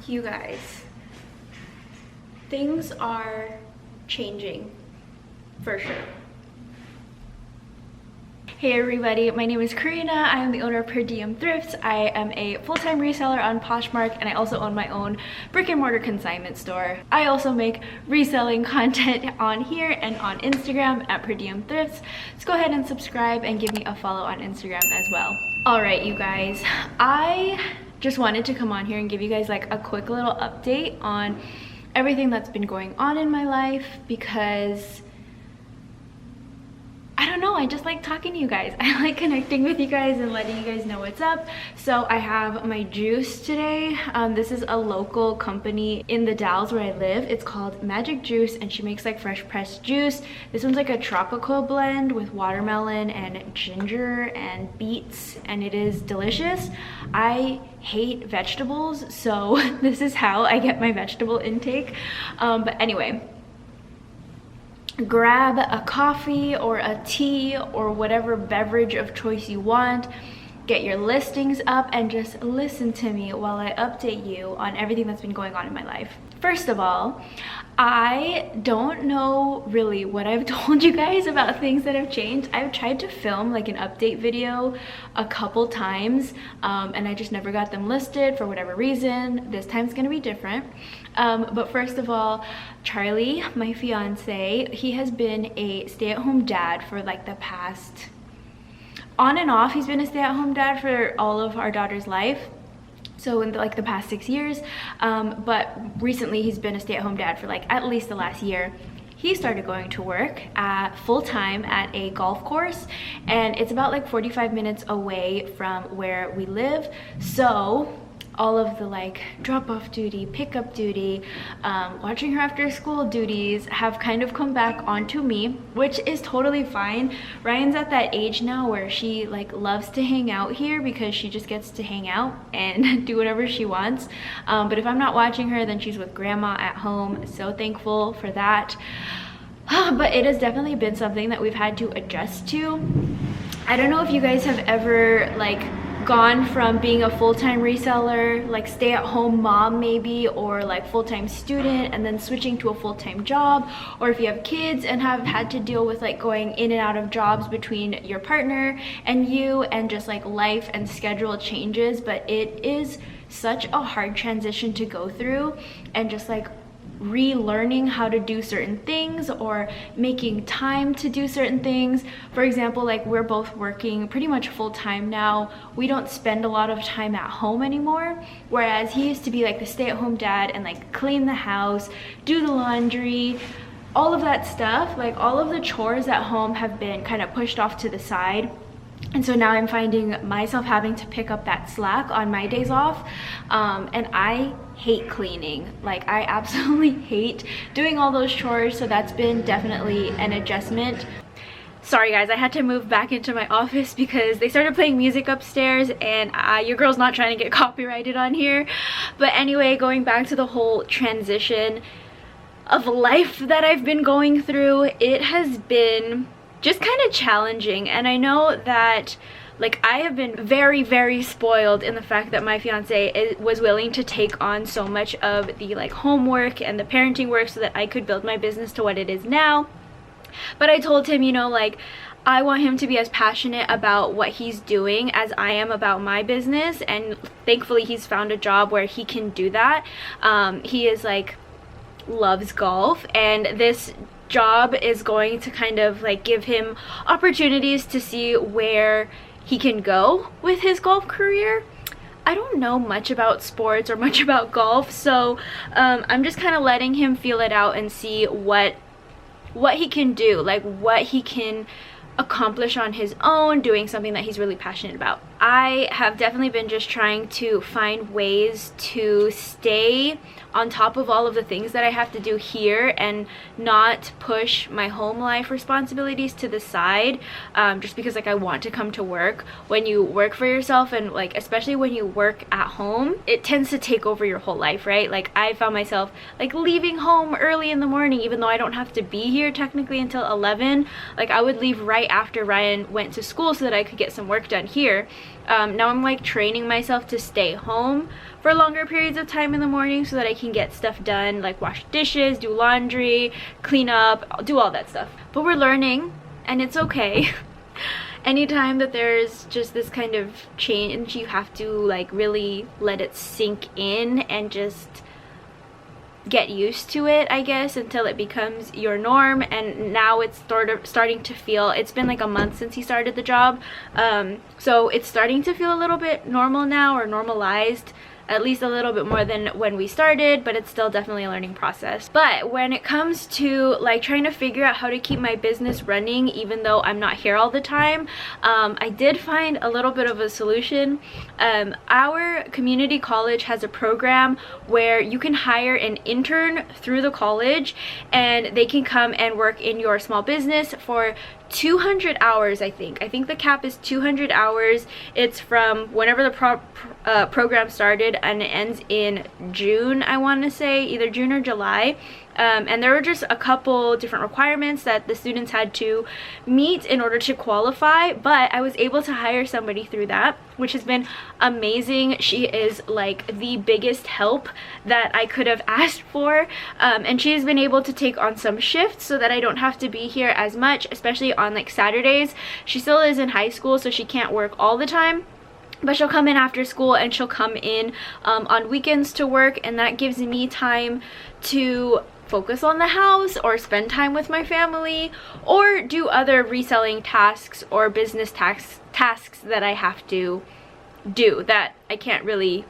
You guys, things are changing for sure. Hey everybody, my name is Karina. I am the owner of Per Diem Thrifts. I am a full-time reseller on Poshmark, and I also own my own brick and mortar consignment store. I also make reselling content on here and on Instagram at Per Diem Thrifts. So go ahead and subscribe and give me a follow on Instagram as well. All right, you guys, I just wanted to come on here and give you guys like a quick little update on everything that's been going on in my life, because I don't know, I just like talking to you guys. I like connecting with you guys and letting you guys know what's up. So I have my juice today. This is a local company in the Dalles where I live. It's called Magic Juice, and she makes like fresh pressed juice. This one's like a tropical blend with watermelon and ginger and beets, and it is delicious. I hate vegetables, so this is how I get my vegetable intake. But anyway, grab a coffee or a tea or whatever beverage of choice you want, get your listings up, and just listen to me while I update you on everything that's been going on in my life. First of all, I don't know really what I've told you guys about things that have changed. I've tried to film like an update video a couple times, and I just never got them listed for whatever reason. This time's gonna be different. But first of all, Charlie, my fiance, he has been a stay-at-home dad for like the past, on and off, he's been a stay-at-home dad for all of our daughter's life. So in the past 6 years, but recently he's been a stay-at-home dad for like at least the last year. He started going to work at full-time at a golf course, and it's about like 45 minutes away from where we live. So all of the like drop-off duty, pickup duty, watching her after school duties have kind of come back onto me, which is totally fine. Ryan's at that age now where she like loves to hang out here because she just gets to hang out and do whatever she wants. But if I'm not watching her, then she's with grandma at home. So thankful for that. But it has definitely been something that we've had to adjust to. I don't know if you guys have ever like gone from being a full-time reseller, like stay-at-home mom maybe, or like full-time student and then switching to a full-time job, or if you have kids and have had to deal with like going in and out of jobs between your partner and you, and just like life and schedule changes. But it is such a hard transition to go through, and just like relearning how to do certain things or making time to do certain things. For example, like we're both working pretty much full-time now. We don't spend a lot of time at home anymore, whereas he used to be like the stay-at-home dad and like clean the house, do the laundry, all of that stuff. Like all of the chores at home have been kind of pushed off to the side. And so now I'm finding myself having to pick up that slack on my days off. And I hate cleaning. Like I absolutely hate doing all those chores. So that's been definitely an adjustment. Sorry guys, I had to move back into my office because they started playing music upstairs, and your girl's not trying to get copyrighted on here. But anyway, going back to the whole transition of life that I've been going through, it has been just kind of challenging. And I know that like I have been very, very spoiled in the fact that my fiance was willing to take on so much of the like homework and the parenting work so that I could build my business to what it is now. But I told him, you know, like I want him to be as passionate about what he's doing as I am about my business, and thankfully he's found a job where he can do that. He is like loves golf, and this job is going to kind of like give him opportunities to see where he can go with his golf career. I don't know much about sports or much about golf, so I'm just kind of letting him feel it out and see what he can do, like what he can accomplish on his own, doing something that he's really passionate about. I have definitely been just trying to find ways to stay on top of all of the things that I have to do here and not push my home life responsibilities to the side, just because like I want to come to work. When you work for yourself, and like especially when you work at home, it tends to take over your whole life, right? Like I found myself like leaving home early in the morning, even though I don't have to be here technically until 11. Like I would leave right after Ryan went to school so that I could get some work done here. Now I'm like training myself to stay home for longer periods of time in the morning so that I can get stuff done, like wash dishes, do laundry, clean up, do all that stuff. But we're learning, and it's okay. Anytime that there's just this kind of change, you have to like really let it sink in and just get used to it, I guess, until it becomes your norm. And now it's starting to feel, it's been like a month since he started the job, so it's starting to feel a little bit normal now, or normalized, at least a little bit more than when we started, but it's still definitely a learning process. But when it comes to like trying to figure out how to keep my business running even though I'm not here all the time, I did find a little bit of a solution. Our community college has a program where you can hire an intern through the college, and they can come and work in your small business for 200 hours. I think the cap is 200 hours. It's from whenever the program started, and it ends in June, I want to say, either June or July. And there were just a couple different requirements that the students had to meet in order to qualify, but I was able to hire somebody through that, which has been amazing. She is like the biggest help that I could have asked for, and she has been able to take on some shifts so that I don't have to be here as much, especially on like Saturdays. She still is in high school, so she can't work all the time, but she'll come in after school, and she'll come in on weekends to work, and that gives me time to focus on the house or spend time with my family or do other reselling tasks or business tasks that I have to do that I can't really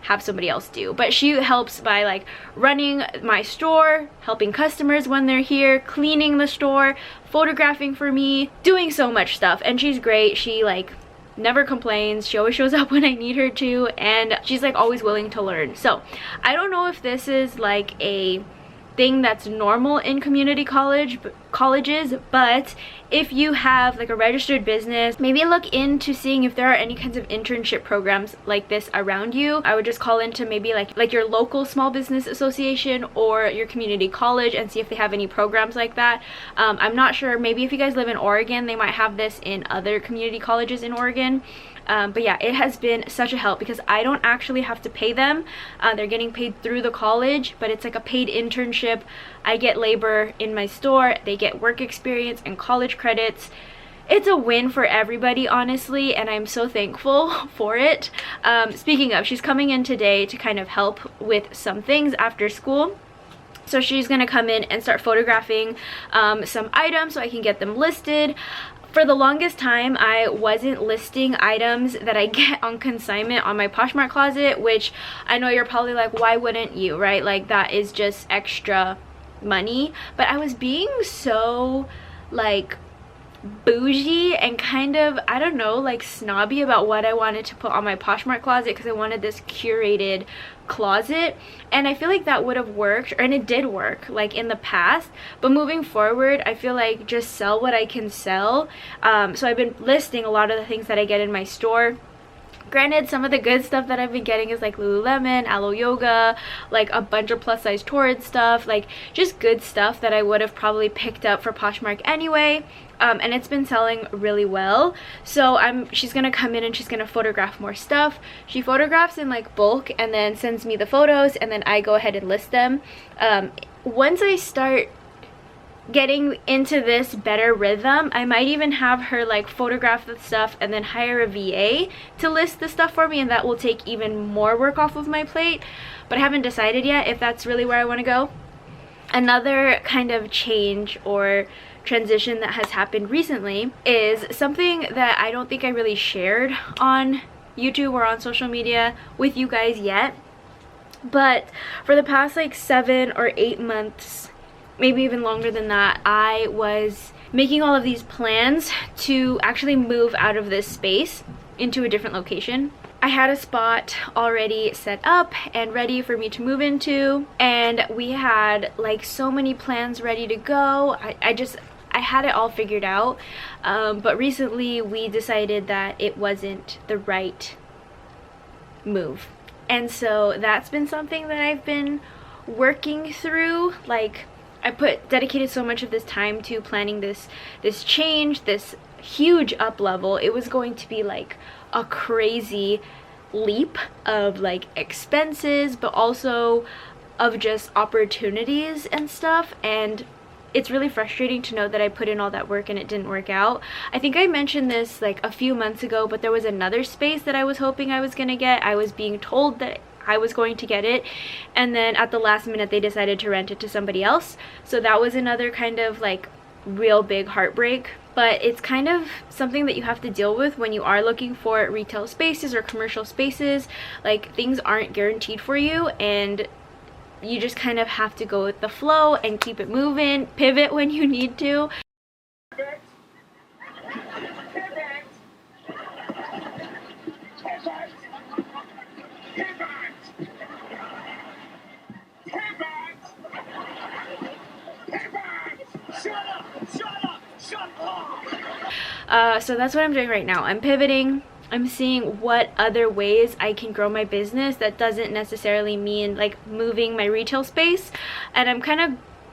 have somebody else do. But she helps by like running my store, helping customers when they're here, cleaning the store, photographing for me, doing so much stuff. And she's great. She like never complains. She always shows up when I need her to, and she's like always willing to learn. So I don't know if this is like a thing that's normal in community colleges, but if you have like a registered business, maybe look into seeing if there are any kinds of internship programs like this around you. I would just call into maybe like your local small business association or your community college and see if they have any programs like that. I'm not sure, maybe if you guys live in Oregon, they might have this in other community colleges in Oregon. But yeah, it has been such a help because I don't actually have to pay them. They're getting paid through the college, but it's like a paid internship. I get labor in my store, they get work experience and college credits. It's a win for everybody, honestly, and I'm so thankful for it. Speaking of, she's coming in today to kind of help with some things after school. So she's gonna come in and start photographing some items so I can get them listed. For the longest time, I wasn't listing items that I get on consignment on my Poshmark closet, which I know you're probably like, why wouldn't you, right? Like, that is just extra money. But I was being so like bougie and kind of, I don't know, like snobby about what I wanted to put on my Poshmark closet because I wanted this curated closet, and I feel like that would have worked, and it did work like in the past, but moving forward I feel like just sell what I can sell. So I've been listing a lot of the things that I get in my store. Granted, some of the good stuff that I've been getting is like Lululemon, Alo Yoga, like a bunch of plus size Torrid stuff, like just good stuff that I would have probably picked up for Poshmark anyway. And it's been selling really well. So she's gonna come in and she's gonna photograph more stuff. She photographs in like bulk and then sends me the photos, and then I go ahead and list them. Once I start getting into this better rhythm, I might even have her like photograph the stuff and then hire a VA to list the stuff for me, and that will take even more work off of my plate. But I haven't decided yet if that's really where I want to go. Another kind of change or transition that has happened recently is something that I don't think I really shared on YouTube or on social media with you guys yet. But for the past like 7 or 8 months, maybe even longer than that, I was making all of these plans to actually move out of this space into a different location. I had a spot already set up and ready for me to move into, and we had like so many plans ready to go. I had it all figured out, but recently we decided that it wasn't the right move, and so that's been something that I've been working through. Like, I dedicated so much of this time to planning this change, this huge up level. It was going to be like a crazy leap of like expenses, but also of just opportunities and stuff. And it's really frustrating to know that I put in all that work and it didn't work out. I think I mentioned this like a few months ago, but there was another space that I was hoping I was gonna get. I was being told that I was going to get it, and then at the last minute they decided to rent it to somebody else. So that was another kind of like real big heartbreak. But it's kind of something that you have to deal with when you are looking for retail spaces or commercial spaces. Like, things aren't guaranteed for you, and you just kind of have to go with the flow and keep it moving, pivot when you need to. So that's what I'm doing right now. I'm pivoting. I'm seeing what other ways I can grow my business that doesn't necessarily mean like moving my retail space, and I'm kind of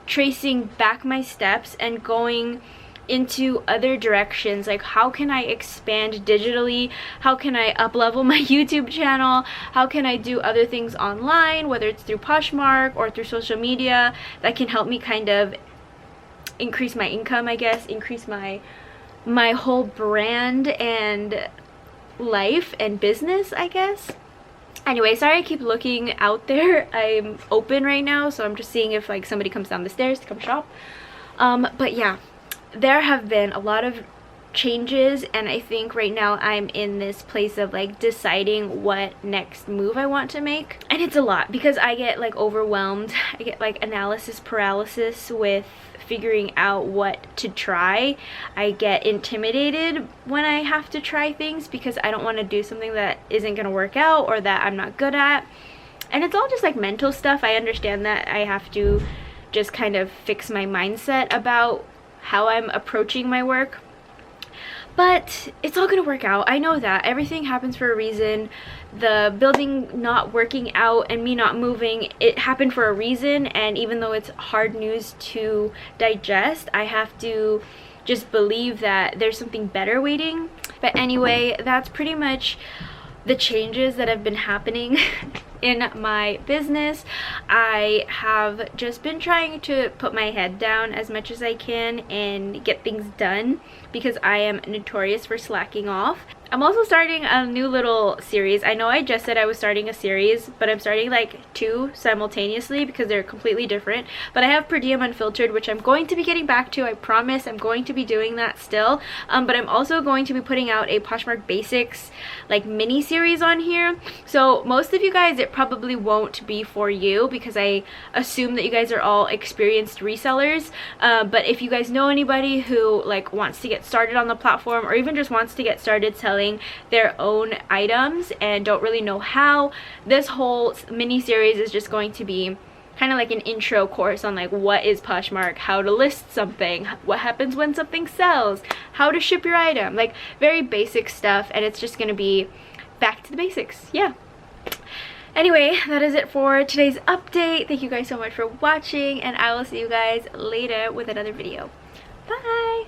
tracing back my steps and going into other directions. Like, how can I expand digitally? How can I up level my YouTube channel? How can I do other things online, whether it's through Poshmark or through social media, that can help me kind of increase my income, I guess, increase my whole brand and life and business, I guess. Anyway, sorry I keep looking out there. I'm open right now, so I'm just seeing if like somebody comes down the stairs to come shop. But yeah, there have been a lot of changes, and I think right now I'm in this place of like deciding what next move I want to make. And it's a lot because I get like overwhelmed. I get like analysis paralysis with figuring out what to try. I get intimidated when I have to try things because I don't want to do something that isn't going to work out or that I'm not good at. And it's all just like mental stuff. I understand that I have to just kind of fix my mindset about how I'm approaching my work. But it's all gonna work out. I know that. Everything happens for a reason. The building not working out and me not moving, it happened for a reason. And even though it's hard news to digest, I have to just believe that there's something better waiting. But anyway, that's pretty much the changes that have been happening in my business. I have just been trying to put my head down as much as I can and get things done because I am notorious for slacking off. I'm also starting a new little series. I know I just said I was starting a series, but I'm starting like 2 simultaneously because they're completely different. But I have Per Diem Unfiltered, which I'm going to be getting back to. I promise I'm going to be doing that still. But I'm also going to be putting out a Poshmark Basics like mini series on here. So most of you guys, it probably won't be for you because I assume that you guys are all experienced resellers. But if you guys know anybody who like wants to get started on the platform, or even just wants to get started selling their own items and don't really know how, this whole mini series is just going to be kind of like an intro course on like what is Poshmark, how to list something, what happens when something sells, how to ship your item, like very basic stuff. And it's just going to be back to the basics. Yeah. Anyway, that is it for today's update. Thank you guys so much for watching, and I will see you guys later with another video. Bye.